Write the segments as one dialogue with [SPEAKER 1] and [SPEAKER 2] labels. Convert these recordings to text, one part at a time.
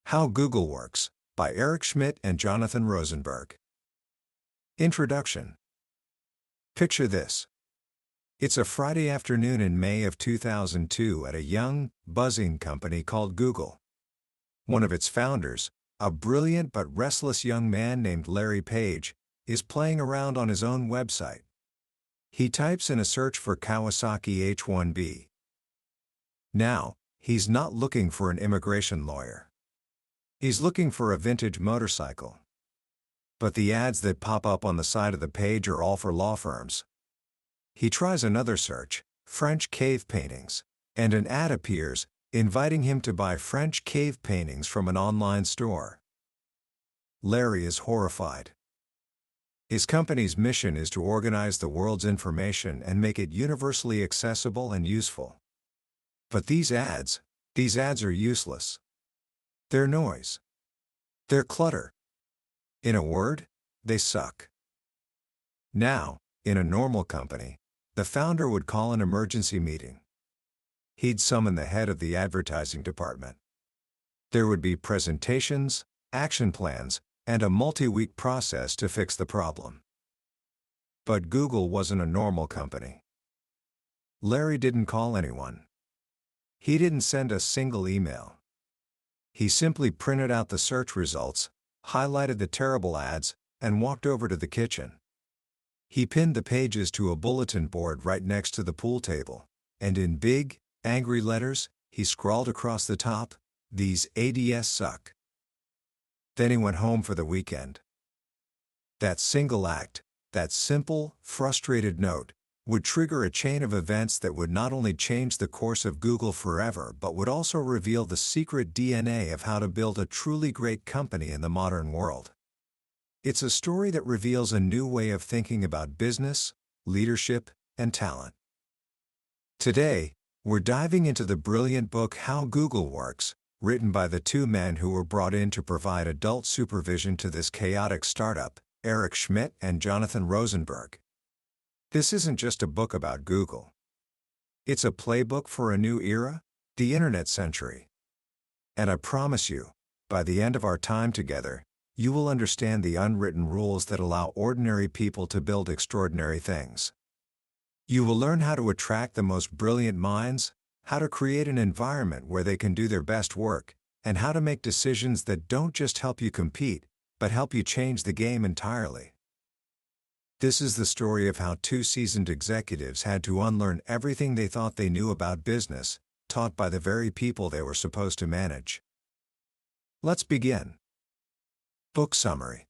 [SPEAKER 1] How Google Works, by Eric Schmidt and Jonathan Rosenberg. Introduction. Picture this. It's a Friday afternoon in May of 2002 at a young, buzzing company called Google. One of its founders, a brilliant but restless young man named Larry Page, is playing around on his own website. He types in a search for Kawasaki H1B. Now, he's not looking for an immigration lawyer. He's looking for a vintage motorcycle. But the ads that pop up on the side of the page are all for law firms. He tries another search, French cave paintings, and an ad appears, inviting him to buy French cave paintings from an online store. Larry is horrified. His company's mission is to organize the world's information and make it universally accessible and useful. But these ads are useless. They're noise. They're clutter. In a word, they suck. Now, in a normal company, the founder would call an emergency meeting. He'd summon the head of the advertising department. There would be presentations, action plans, and a multi-week process to fix the problem. But Google wasn't a normal company. Larry didn't call anyone. He didn't send a single email. He simply printed out the search results, highlighted the terrible ads, and walked over to the kitchen. He pinned the pages to a bulletin board right next to the pool table, and in big, angry letters, he scrawled across the top, "These ads suck." Then he went home for the weekend. That single act, that simple, frustrated note, would trigger a chain of events that would not only change the course of Google forever but would also reveal the secret DNA of how to build a truly great company in the modern world. It's a story that reveals a new way of thinking about business, leadership, and talent. Today, we're diving into the brilliant book How Google Works, written by the two men who were brought in to provide adult supervision to this chaotic startup, Eric Schmidt and Jonathan Rosenberg. This isn't just a book about Google. It's a playbook for a new era, the internet century. And I promise you, by the end of our time together, you will understand the unwritten rules that allow ordinary people to build extraordinary things. You will learn how to attract the most brilliant minds, how to create an environment where they can do their best work, and how to make decisions that don't just help you compete, but help you change the game entirely. This is the story of how two seasoned executives had to unlearn everything they thought they knew about business, taught by the very people they were supposed to manage. Let's begin. Book summary.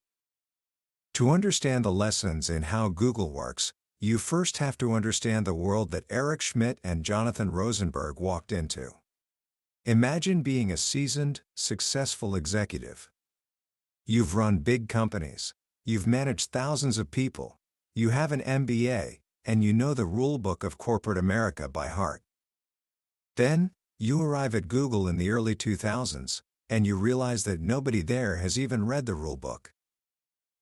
[SPEAKER 1] To understand the lessons in How Google Works, you first have to understand the world that Eric Schmidt and Jonathan Rosenberg walked into. Imagine being a seasoned, successful executive. You've run big companies. You've managed thousands of people, you have an MBA, and you know the rulebook of corporate America by heart. Then, you arrive at Google in the early 2000s, and you realize that nobody there has even read the rulebook.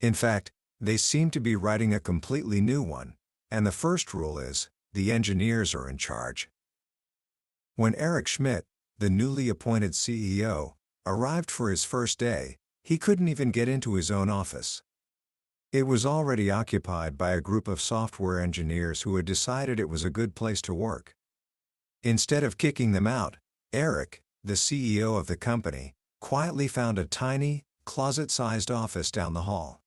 [SPEAKER 1] In fact, they seem to be writing a completely new one, and the first rule is, the engineers are in charge. When Eric Schmidt, the newly appointed CEO, arrived for his first day, he couldn't even get into his own office. It was already occupied by a group of software engineers who had decided it was a good place to work. Instead of kicking them out, Eric, the CEO of the company, quietly found a tiny, closet-sized office down the hall.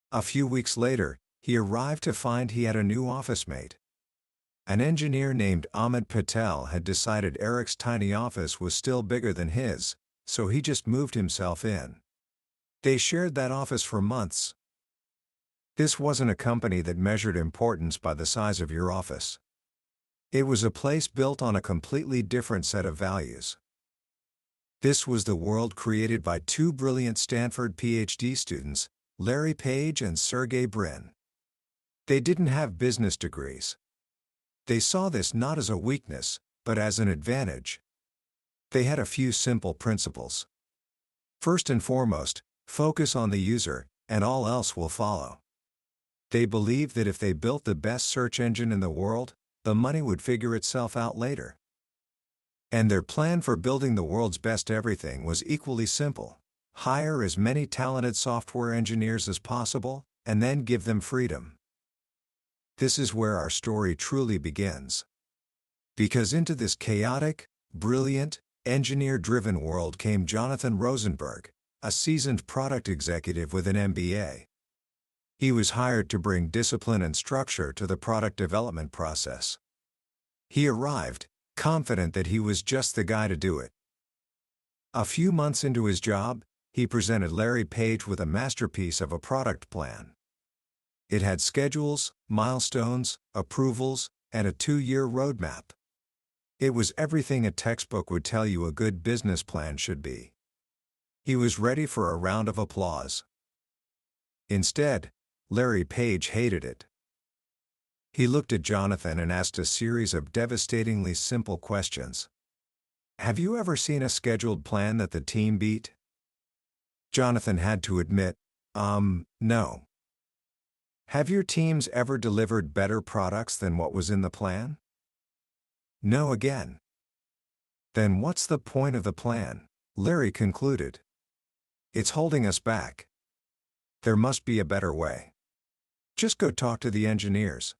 [SPEAKER 1] A few weeks later, he arrived to find he had a new office mate. An engineer named Amit Patel had decided Eric's tiny office was still bigger than his, so he just moved himself in. They shared that office for months. This wasn't a company that measured importance by the size of your office. It was a place built on a completely different set of values. This was the world created by two brilliant Stanford PhD students, Larry Page and Sergey Brin. They didn't have business degrees. They saw this not as a weakness, but as an advantage. They had a few simple principles. First and foremost, focus on the user, and all else will follow. They believed that if they built the best search engine in the world, the money would figure itself out later. And their plan for building the world's best everything was equally simple. Hire as many talented software engineers as possible, and then give them freedom. This is where our story truly begins. Because into this chaotic, brilliant, engineer-driven world came Jonathan Rosenberg, a seasoned product executive with an MBA. He was hired to bring discipline and structure to the product development process. He arrived, confident that he was just the guy to do it. A few months into his job, he presented Larry Page with a masterpiece of a product plan. It had schedules, milestones, approvals, and a 2-year roadmap. It was everything a textbook would tell you a good business plan should be. He was ready for a round of applause. Instead, Larry Page hated it. He looked at Jonathan and asked a series of devastatingly simple questions. Have you ever seen a scheduled plan that the team beat? Jonathan had to admit, no. Have your teams ever delivered better products than what was in the plan? No again. Then what's the point of the plan? Larry concluded. It's holding us back. There must be a better way. Just go talk to the engineers.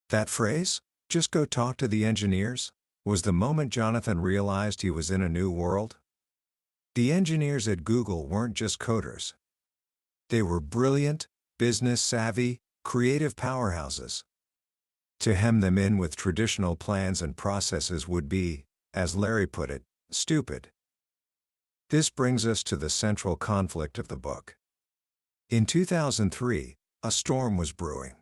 [SPEAKER 1] That phrase, just go talk to the engineers, was the moment Jonathan realized he was in a new world. The engineers at Google weren't just coders. They were brilliant, business-savvy, creative powerhouses. To hem them in with traditional plans and processes would be, as Larry put it, stupid. This brings us to the central conflict of the book. In 2003, a storm was brewing.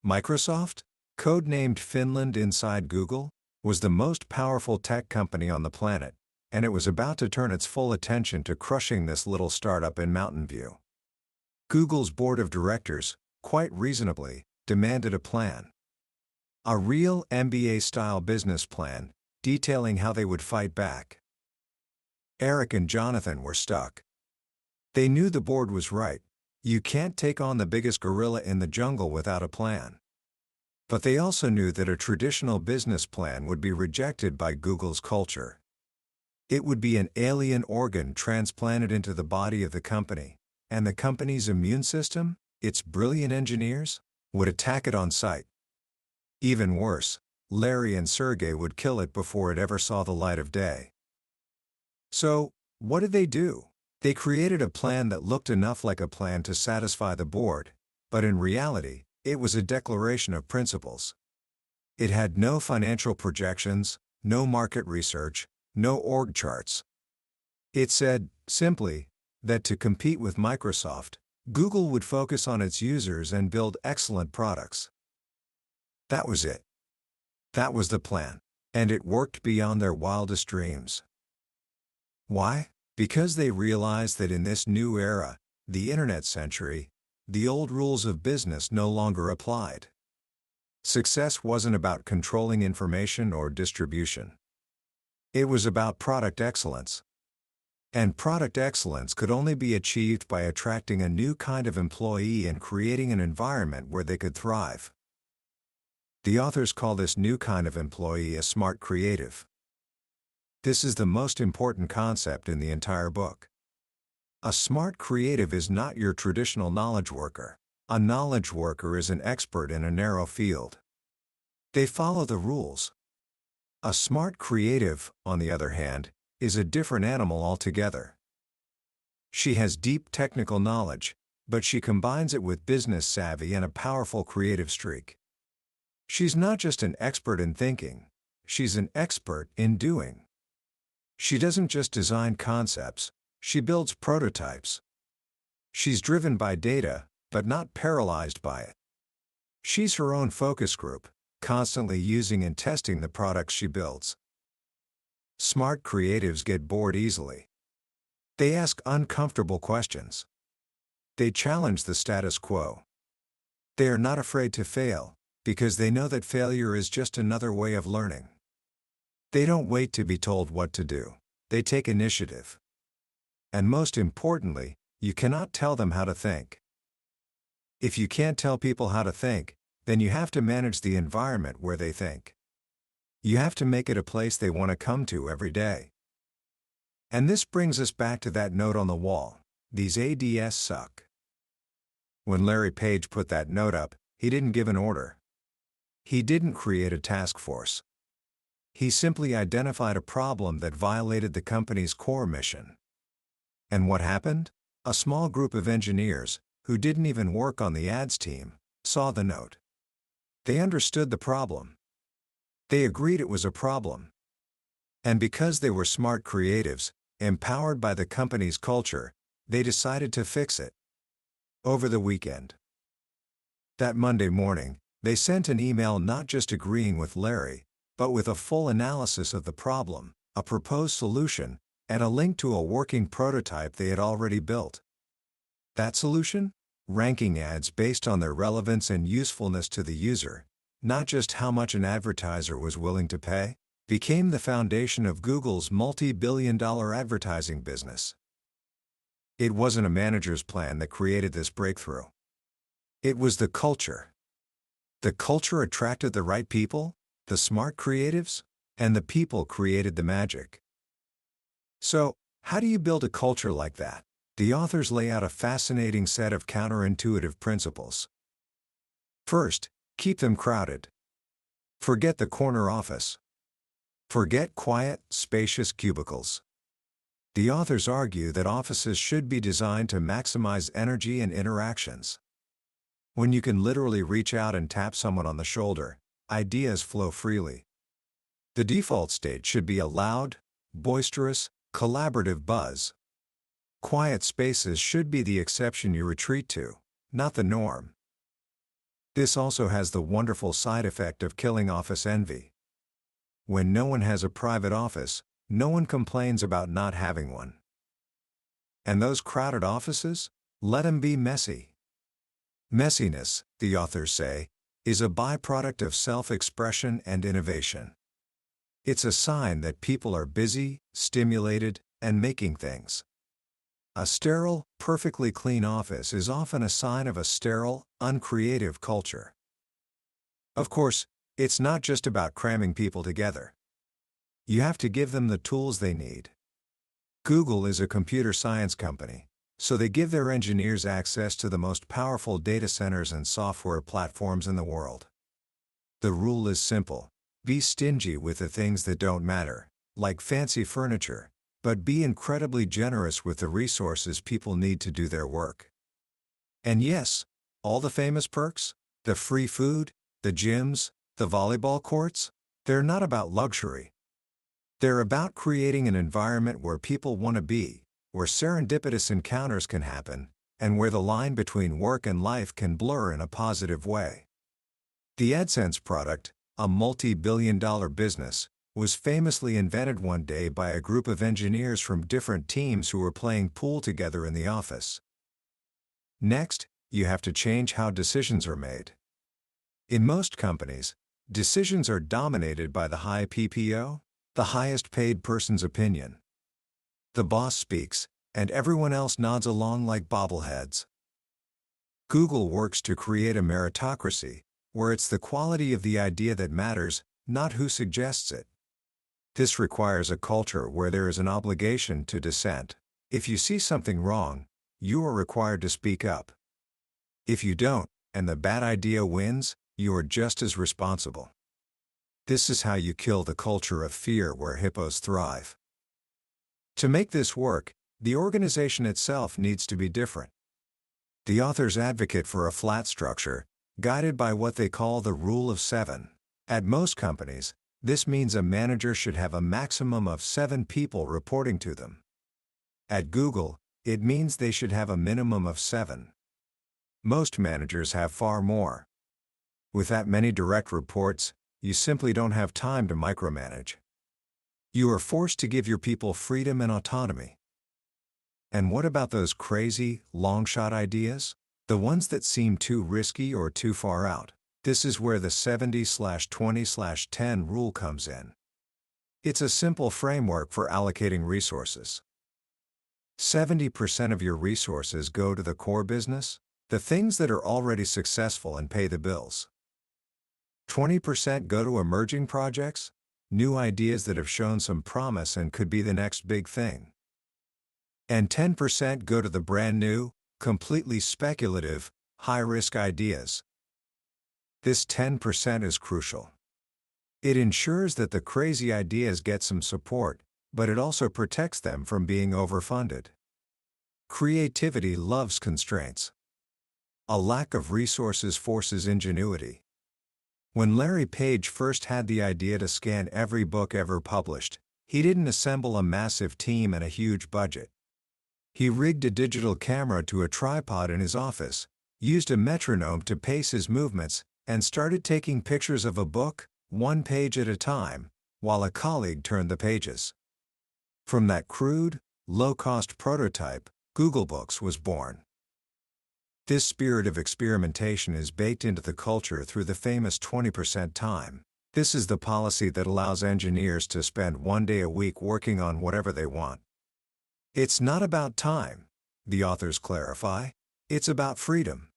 [SPEAKER 1] Microsoft, codenamed Finland inside Google, was the most powerful tech company on the planet, and it was about to turn its full attention to crushing this little startup in Mountain View. Google's board of directors, quite reasonably, demanded a plan. A real MBA-style business plan, detailing how they would fight back. Eric and Jonathan were stuck. They knew the board was right. You can't take on the biggest gorilla in the jungle without a plan. But they also knew that a traditional business plan would be rejected by Google's culture. It would be an alien organ transplanted into the body of the company, and the company's immune system, its brilliant engineers, would attack it on sight. Even worse, Larry and Sergey would kill it before it ever saw the light of day. So, what did they do? They created a plan that looked enough like a plan to satisfy the board, but in reality, it was a declaration of principles. It had no financial projections, no market research, no org charts. It said, simply, that to compete with Microsoft, Google would focus on its users and build excellent products. That was it. That was the plan. And it worked beyond their wildest dreams. Why? Because they realized that in this new era, the internet century, the old rules of business no longer applied. Success wasn't about controlling information or distribution. It was about product excellence. And product excellence could only be achieved by attracting a new kind of employee and creating an environment where they could thrive. The authors call this new kind of employee a smart creative. This is the most important concept in the entire book. A smart creative is not your traditional knowledge worker. A knowledge worker is an expert in a narrow field. They follow the rules. A smart creative, on the other hand, is a different animal altogether. She has deep technical knowledge, but she combines it with business savvy and a powerful creative streak. She's not just an expert in thinking, she's an expert in doing. She doesn't just design concepts, she builds prototypes. She's driven by data, but not paralyzed by it. She's her own focus group, constantly using and testing the products she builds. Smart creatives get bored easily. They ask uncomfortable questions. They challenge the status quo. They are not afraid to fail, because they know that failure is just another way of learning. They don't wait to be told what to do. They take initiative. And most importantly, you cannot tell them how to think. If you can't tell people how to think, then you have to manage the environment where they think. You have to make it a place they want to come to every day. And this brings us back to that note on the wall. These ADS suck. When Larry Page put that note up, he didn't give an order. He didn't create a task force. He simply identified a problem that violated the company's core mission. And what happened? A small group of engineers, who didn't even work on the ads team, saw the note. They understood the problem. They agreed it was a problem. And because they were smart creatives, empowered by the company's culture, they decided to fix it. Over the weekend. That Monday morning, they sent an email not just agreeing with Larry, but with a full analysis of the problem, a proposed solution, and a link to a working prototype they had already built. That solution? Ranking ads based on their relevance and usefulness to the user, not just how much an advertiser was willing to pay, became the foundation of Google's multi-billion-dollar advertising business. It wasn't a manager's plan that created this breakthrough. It was the culture. The culture attracted the right people, the smart creatives, and the people created the magic. So, how do you build a culture like that? The authors lay out a fascinating set of counterintuitive principles. First, keep them crowded. Forget the corner office. Forget quiet, spacious cubicles. The authors argue that offices should be designed to maximize energy and interactions. When you can literally reach out and tap someone on the shoulder, ideas flow freely. The default state should be a loud, boisterous, collaborative buzz. Quiet spaces should be the exception you retreat to, not the norm. This also has the wonderful side effect of killing office envy. When no one has a private office, no one complains about not having one. And those crowded offices? Let them be messy. Messiness, the authors say, is a byproduct of self-expression and innovation. It's a sign that people are busy, stimulated, and making things. A sterile, perfectly clean office is often a sign of a sterile, uncreative culture. Of course, it's not just about cramming people together. You have to give them the tools they need. Google is a computer science company, so they give their engineers access to the most powerful data centers and software platforms in the world. The rule is simple: be stingy with the things that don't matter, like fancy furniture, but be incredibly generous with the resources people need to do their work. And yes, all the famous perks, the free food, the gyms, the volleyball courts, they're not about luxury. They're about creating an environment where people want to be, where serendipitous encounters can happen, and where the line between work and life can blur in a positive way. The AdSense product, a multi-billion-dollar business, was famously invented one day by a group of engineers from different teams who were playing pool together in the office. Next, you have to change how decisions are made. In most companies, decisions are dominated by the high PPO, the highest paid person's opinion. The boss speaks, and everyone else nods along like bobbleheads. Google works to create a meritocracy, where it's the quality of the idea that matters, not who suggests it. This requires a culture where there is an obligation to dissent. If you see something wrong, you are required to speak up. If you don't, and the bad idea wins, you are just as responsible. This is how you kill the culture of fear where hippos thrive. To make this work, the organization itself needs to be different. The authors advocate for a flat structure, guided by what they call the Rule of 7. At most companies, this means a manager should have a maximum of 7 people reporting to them. At Google, it means they should have a minimum of 7. Most managers have far more. With that many direct reports, you simply don't have time to micromanage. You are forced to give your people freedom and autonomy. And what about those crazy, long-shot ideas? The ones that seem too risky or too far out? This is where the 70/20/10 rule comes in. It's a simple framework for allocating resources. 70% of your resources go to the core business, the things that are already successful and pay the bills. 20% go to emerging projects, new ideas that have shown some promise and could be the next big thing. And 10% go to the brand new, completely speculative, high-risk ideas. This 10% is crucial. It ensures that the crazy ideas get some support, but it also protects them from being overfunded. Creativity loves constraints. A lack of resources forces ingenuity. When Larry Page first had the idea to scan every book ever published, he didn't assemble a massive team and a huge budget. He rigged a digital camera to a tripod in his office, used a metronome to pace his movements, and started taking pictures of a book, one page at a time, while a colleague turned the pages. From that crude, low-cost prototype, Google Books was born. This spirit of experimentation is baked into the culture through the famous 20% time. This is the policy that allows engineers to spend one day a week working on whatever they want. It's not about time, the authors clarify. It's about freedom.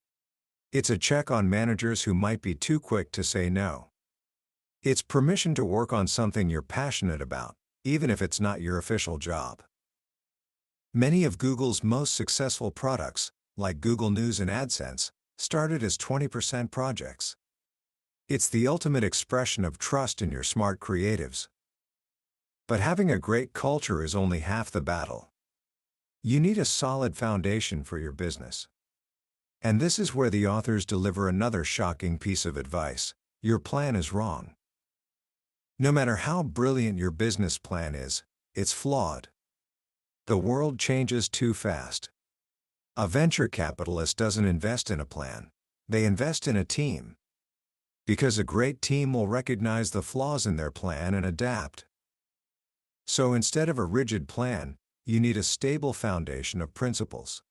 [SPEAKER 1] It's a check on managers who might be too quick to say no. It's permission to work on something you're passionate about, even if it's not your official job. Many of Google's most successful products, like Google News and AdSense, started as 20% projects. It's the ultimate expression of trust in your smart creatives. But having a great culture is only half the battle. You need a solid foundation for your business. And this is where the authors deliver another shocking piece of advice: your plan is wrong. No matter how brilliant your business plan is, it's flawed. The world changes too fast. A venture capitalist doesn't invest in a plan, they invest in a team. Because a great team will recognize the flaws in their plan and adapt. So instead of a rigid plan, you need a stable foundation of principles.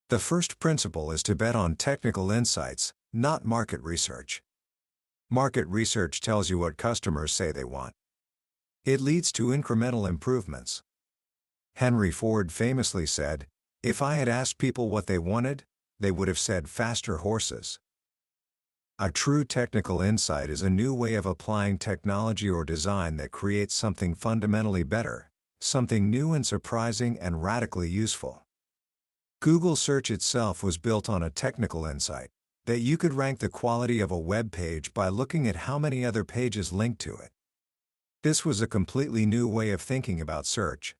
[SPEAKER 1] The first principle is to bet on technical insights, not market research. Market research tells you what customers say they want. It leads to incremental improvements. Henry Ford famously said, "If I had asked people what they wanted, they would have said faster horses." A true technical insight is a new way of applying technology or design that creates something fundamentally better, something new and surprising and radically useful. Google Search itself was built on a technical insight, that you could rank the quality of a web page by looking at how many other pages linked to it. This was a completely new way of thinking about search.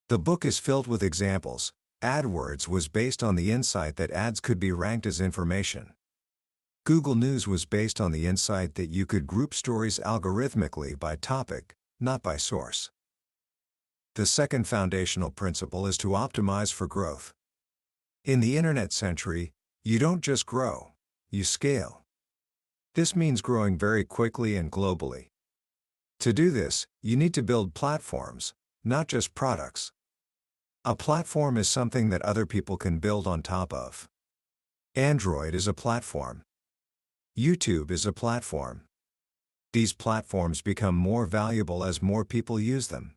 [SPEAKER 1] The book is filled with examples. AdWords was based on the insight that ads could be ranked as information. Google News was based on the insight that you could group stories algorithmically by topic, not by source. The second foundational principle is to optimize for growth. In the internet century, you don't just grow, you scale. This means growing very quickly and globally. To do this, you need to build platforms, not just products. A platform is something that other people can build on top of. Android is a platform. YouTube is a platform. These platforms become more valuable as more people use them.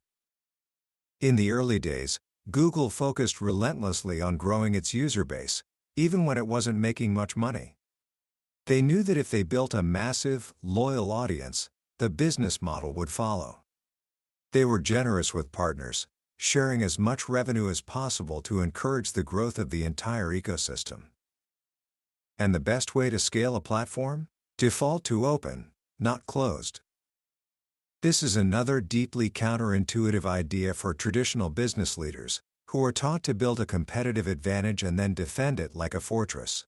[SPEAKER 1] In the early days, Google focused relentlessly on growing its user base, even when it wasn't making much money. They knew that if they built a massive, loyal audience, the business model would follow. They were generous with partners, sharing as much revenue as possible to encourage the growth of the entire ecosystem. And the best way to scale a platform? Default to open, not closed. This is another deeply counterintuitive idea for traditional business leaders, who are taught to build a competitive advantage and then defend it like a fortress.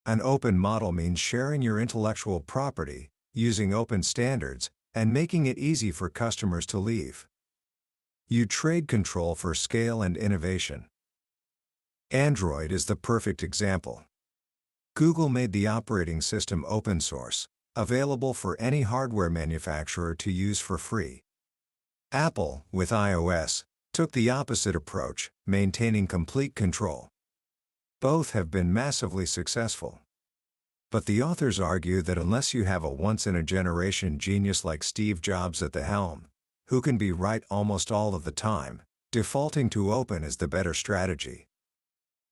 [SPEAKER 1] An open model means sharing your intellectual property, using open standards, and making it easy for customers to leave. You trade control for scale and innovation. Android is the perfect example. Google made the operating system open source, available for any hardware manufacturer to use for free. Apple, with iOS, took the opposite approach, maintaining complete control. Both have been massively successful. But the authors argue that unless you have a once-in-a-generation genius like Steve Jobs at the helm, who can be right almost all of the time, defaulting to open is the better strategy.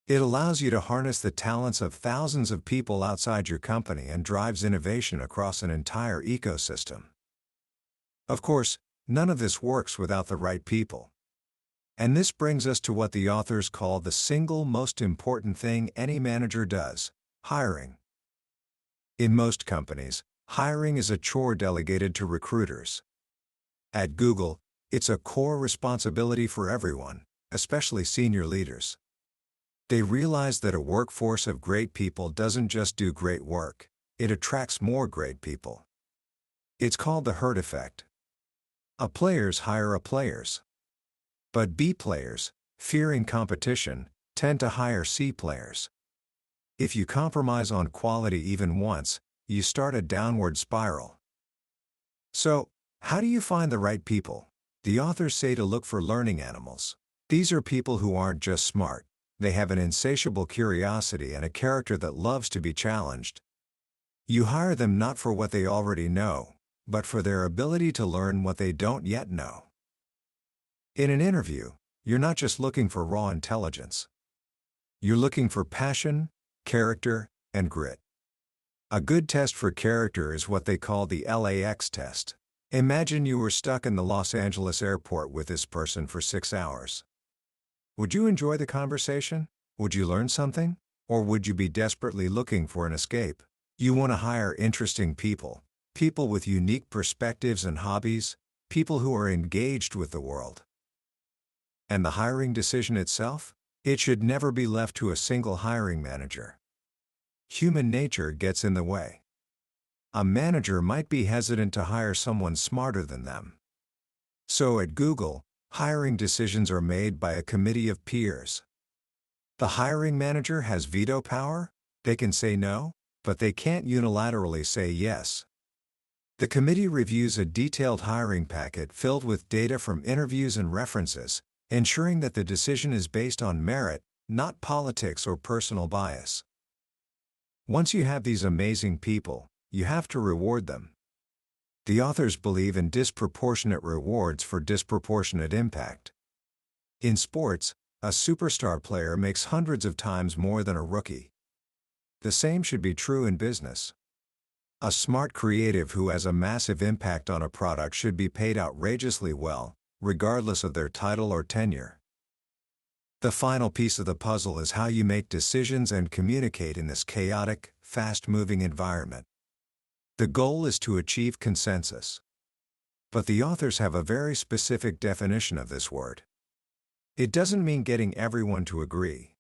[SPEAKER 1] It allows you to harness the talents of thousands of people outside your company and drives innovation across an entire ecosystem. Of course, none of this works without the right people. And this brings us to what the authors call the single most important thing any manager does: hiring. In most companies, hiring is a chore delegated to recruiters. At Google, it's a core responsibility for everyone, especially senior leaders. They realize that a workforce of great people doesn't just do great work, it attracts more great people. It's called the herd effect. A players hire a players. But B players, fearing competition, tend to hire C players. If you compromise on quality even once, you start a downward spiral. So, how do you find the right people? The authors say to look for learning animals. These are people who aren't just smart, they have an insatiable curiosity and a character that loves to be challenged. You hire them not for what they already know, but for their ability to learn what they don't yet know. In an interview, you're not just looking for raw intelligence. You're looking for passion, character, and grit. A good test for character is what they call the LAX test. Imagine you were stuck in the Los Angeles airport with this person for 6 hours. Would you enjoy the conversation? Would you learn something? Or would you be desperately looking for an escape? You want to hire interesting people, people with unique perspectives and hobbies, people who are engaged with the world. And the hiring decision itself? It should never be left to a single hiring manager. Human nature gets in the way. A manager might be hesitant to hire someone smarter than them. So at Google, hiring decisions are made by a committee of peers. The hiring manager has veto power. They can say no, but they can't unilaterally say yes. The committee reviews a detailed hiring packet filled with data from interviews and references, ensuring that the decision is based on merit, not politics or personal bias. Once you have these amazing people, you have to reward them. The authors believe in disproportionate rewards for disproportionate impact. In sports, a superstar player makes hundreds of times more than a rookie. The same should be true in business. A smart creative who has a massive impact on a product should be paid outrageously well, regardless of their title or tenure. The final piece of the puzzle is how you make decisions and communicate in this chaotic, fast-moving environment. The goal is to achieve consensus. But the authors have a very specific definition of this word. It doesn't mean getting everyone to agree.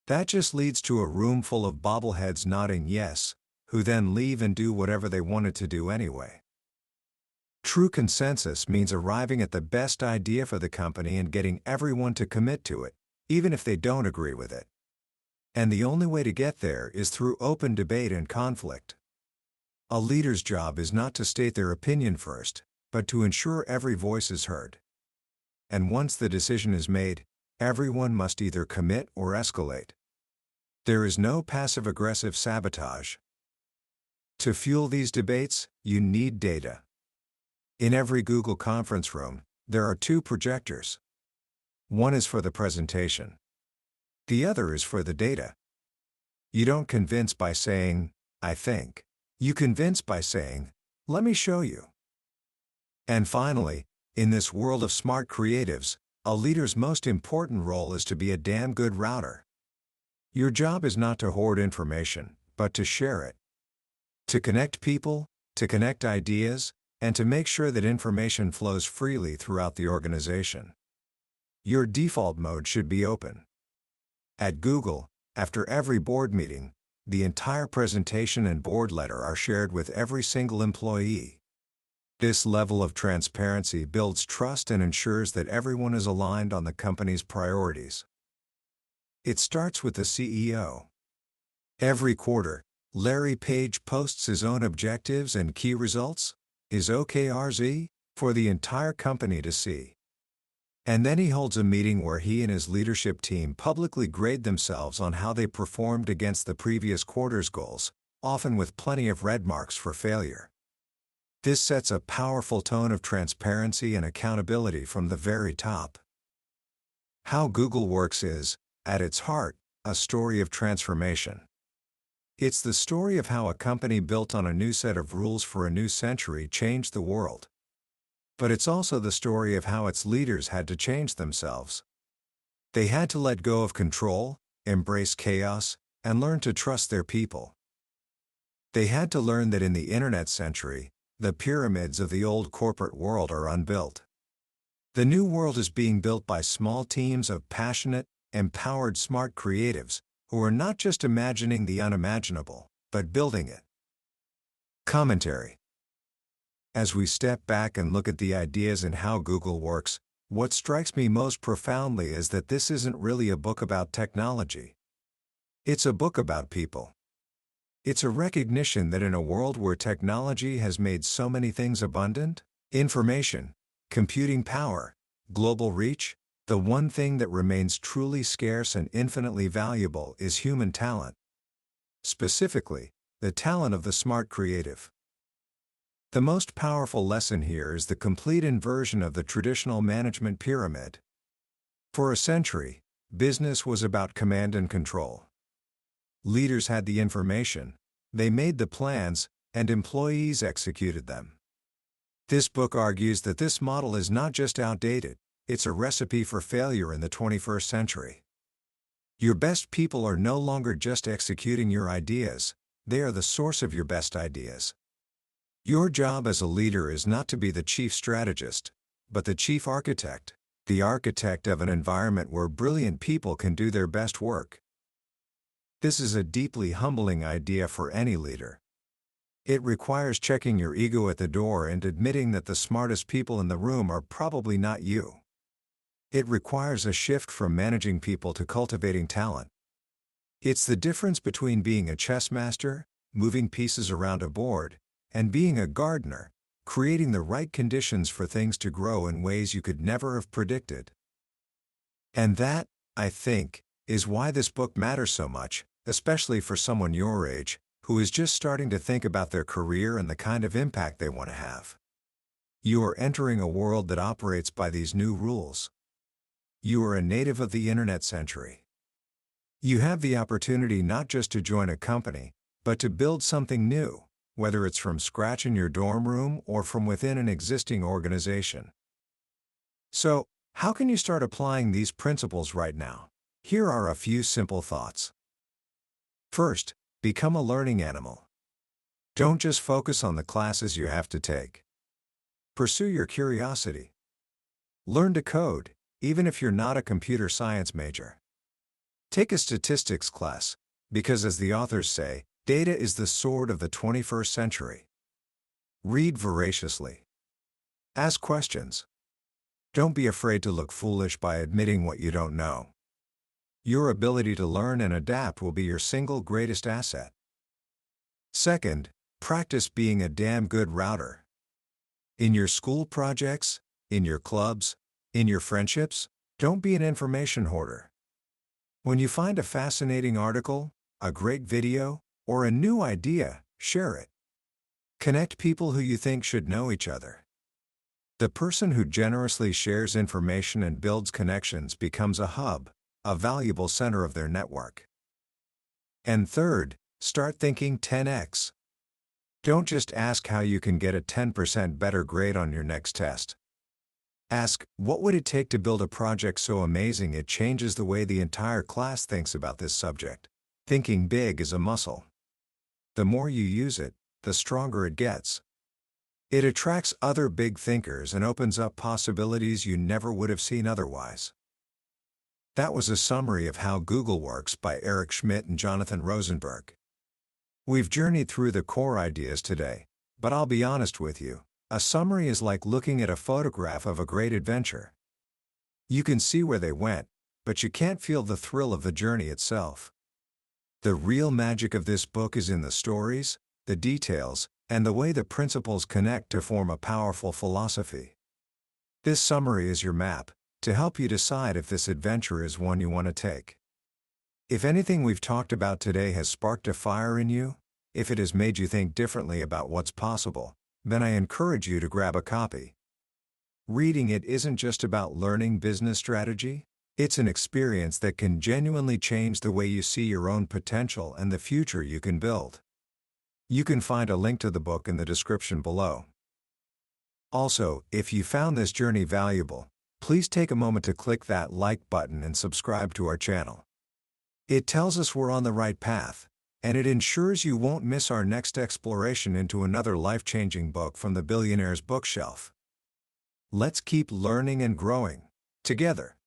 [SPEAKER 1] That just leads to a room full of bobbleheads nodding yes, who then leave and do whatever they wanted to do anyway. True consensus means arriving at the best idea for the company and getting everyone to commit to it, even if they don't agree with it. And the only way to get there is through open debate and conflict. A leader's job is not to state their opinion first, but to ensure every voice is heard. And once the decision is made, everyone must either commit or escalate. There is no passive-aggressive sabotage. To fuel these debates, you need data. In every Google conference room, there are 2 projectors. One is for the presentation. The other is for the data. You don't convince by saying, "I think." You convince by saying, "Let me show you." And finally, in this world of smart creatives, a leader's most important role is to be a damn good router. Your job is not to hoard information, but to share it. To connect people, to connect ideas, and to make sure that information flows freely throughout the organization. Your default mode should be open. At Google, after every board meeting, the entire presentation and board letter are shared with every single employee. This level of transparency builds trust and ensures that everyone is aligned on the company's priorities. It starts with the CEO. Every quarter, Larry Page posts his own objectives and key results, his OKRs, for the entire company to see. And then he holds a meeting where he and his leadership team publicly grade themselves on how they performed against the previous quarter's goals, often with plenty of red marks for failure. This sets a powerful tone of transparency and accountability from the very top. How Google works is, at its heart, a story of transformation. It's the story of how a company built on a new set of rules for a new century changed the world. but it's also the story of how its leaders had to change themselves. They had to let go of control, embrace chaos, and learn to trust their people. They had to learn that in the internet century, the pyramids of the old corporate world are unbuilt. The new world is being built by small teams of passionate, empowered smart creatives, who are not just imagining the unimaginable, but building it. Commentary. As we step back and look at the ideas and how Google works, what strikes me most profoundly is that this isn't really a book about technology. It's a book about people. It's a recognition that in a world where technology has made so many things abundant, information, computing power, global reach, the one thing that remains truly scarce and infinitely valuable is human talent. Specifically, the talent of the smart creative. The most powerful lesson here is the complete inversion of the traditional management pyramid. For a century, business was about command and control. Leaders had the information, they made the plans, and employees executed them. This book argues that this model is not just outdated, it's a recipe for failure in the 21st century. Your best people are no longer just executing your ideas, they are the source of your best ideas. Your job as a leader is not to be the chief strategist, but the chief architect, the architect of an environment where brilliant people can do their best work. This is a deeply humbling idea for any leader. It requires checking your ego at the door and admitting that the smartest people in the room are probably not you. It requires a shift from managing people to cultivating talent. It's the difference between being a chess master, moving pieces around a board, and being a gardener, creating the right conditions for things to grow in ways you could never have predicted. And that, I think, is why this book matters so much, especially for someone your age, who is just starting to think about their career and the kind of impact they want to have. You are entering a world that operates by these new rules. You are a native of the internet century. You have the opportunity not just to join a company, but to build something new, whether it's from scratch in your dorm room or from within an existing organization. So, how can you start applying these principles right now? Here are a few simple thoughts. First, become a learning animal. Don't just focus on the classes you have to take. Pursue your curiosity. Learn to code, even if you're not a computer science major. Take a statistics class, because as the authors say, data is the sword of the 21st century. Read voraciously. Ask questions. Don't be afraid to look foolish by admitting what you don't know. Your ability to learn and adapt will be your single greatest asset. Second, practice being a damn good router. In your school projects, in your clubs, in your friendships, don't be an information hoarder. When you find a fascinating article, a great video, or a new idea, share it. Connect people who you think should know each other. The person who generously shares information and builds connections becomes a hub, a valuable center of their network. And third, start thinking 10x. Don't just ask how you can get a 10% better grade on your next test. Ask, what would it take to build a project so amazing it changes the way the entire class thinks about this subject? Thinking big is a muscle. The more you use it, the stronger it gets. It attracts other big thinkers and opens up possibilities you never would have seen otherwise. That was a summary of How Google Works by Eric Schmidt and Jonathan Rosenberg. We've journeyed through the core ideas today, but I'll be honest with you, a summary is like looking at a photograph of a great adventure. You can see where they went, but you can't feel the thrill of the journey itself. The real magic of this book is in the stories, the details, and the way the principles connect to form a powerful philosophy. This summary is your map, to help you decide if this adventure is one you want to take. If anything we've talked about today has sparked a fire in you, if it has made you think differently about what's possible, then I encourage you to grab a copy. Reading it isn't just about learning business strategy, it's an experience that can genuinely change the way you see your own potential and the future you can build. You can find a link to the book in the description below. Also, if you found this journey valuable, please take a moment to click that like button and subscribe to our channel. It tells us we're on the right path, and it ensures you won't miss our next exploration into another life-changing book from the billionaire's bookshelf. Let's keep learning and growing together.